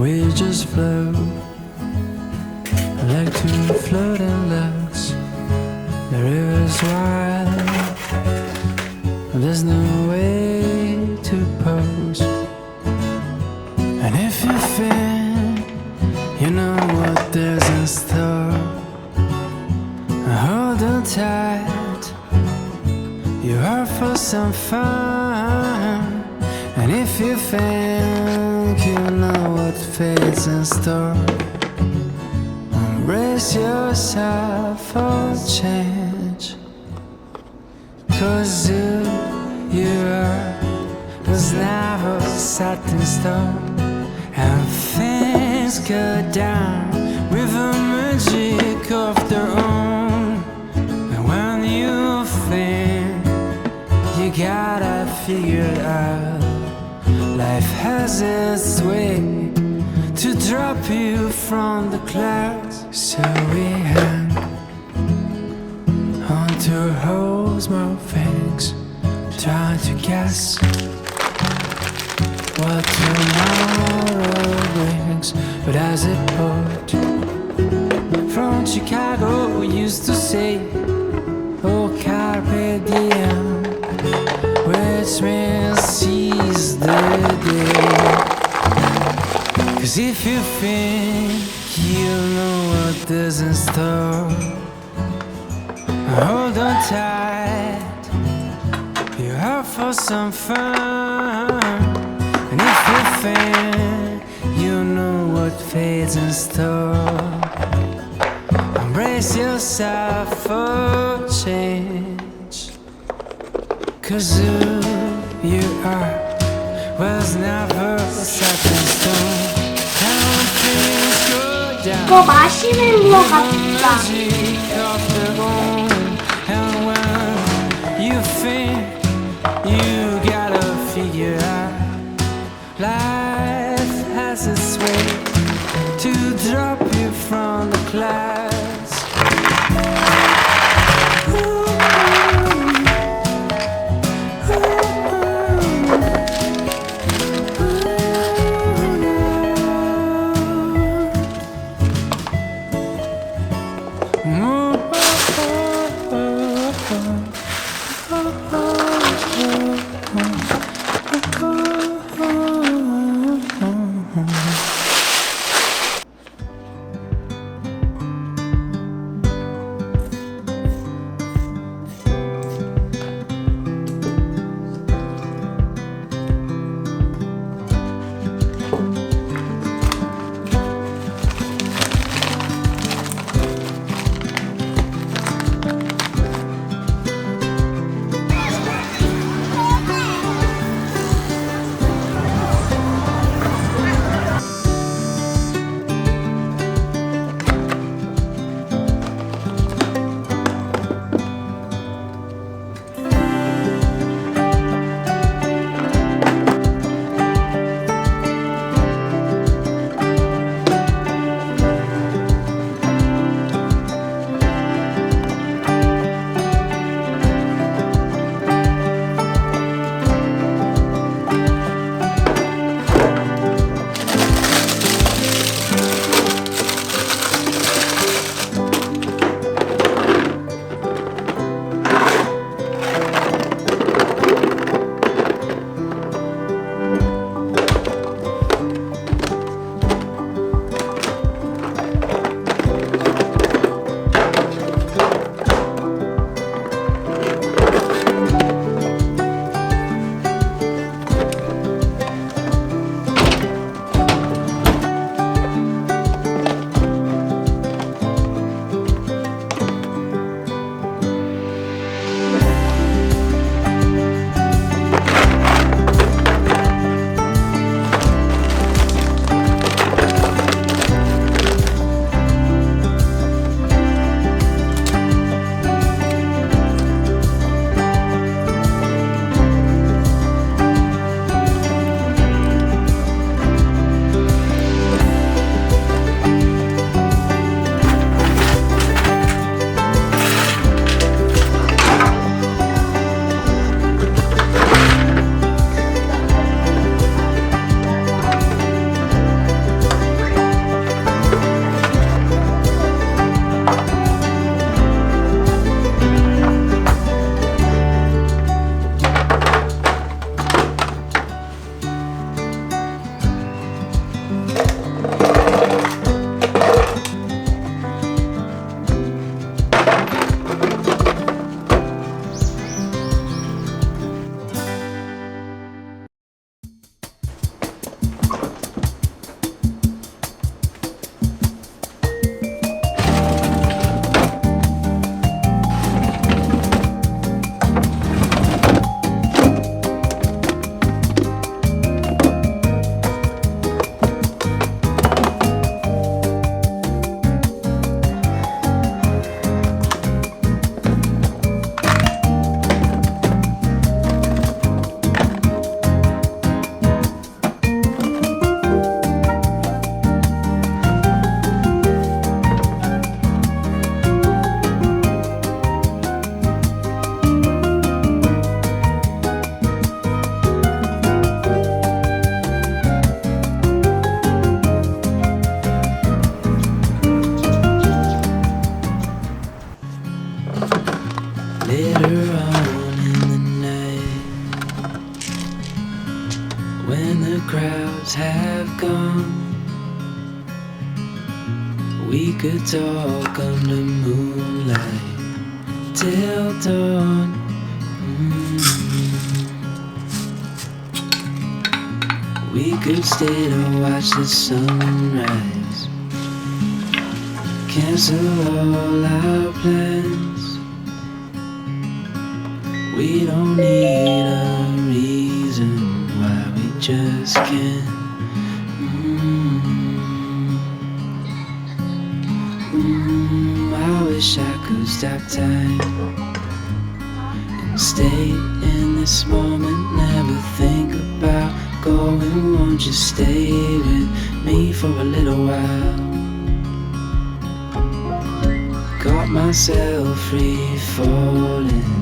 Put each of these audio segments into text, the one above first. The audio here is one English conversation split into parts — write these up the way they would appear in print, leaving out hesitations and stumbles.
we just float like two floating ducks. The river's wide, there's no way to pose. And if you feel you know what there's in store, hold on tight, you're out for some fun. And if you think you know what fate's in store, brace yourself for change. 'Cause who you are was never set in stone, and things go down with a magic of their own. And when you think you gotta figure it out, life has its way to drop you from the clouds. So we hang onto holes, more things, trying to guess what tomorrow brings. But as it poured from Chicago, we used to say, oh, carpe diem, which means seize the day. 'Cause if you think you know what there's in store, hold on tight, you're out for some fun. And if you think you know what fate's in store, embrace yourself for change. 'Cause who you are was never set in stone. 이거 마시멜로 같다. And when you think you gotta figure out, life has its way to drop you from the clouds. We could talk under moonlight till dawn. We could stay to watch the sunrise. Cancel all our plans. We don't need a reason why we just can't. I wish I could stop time and stay in this moment. Never think about going. Won't you stay with me for a little while? Got myself free falling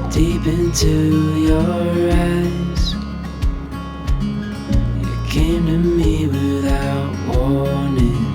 deep into your eyes. You came to me without warning.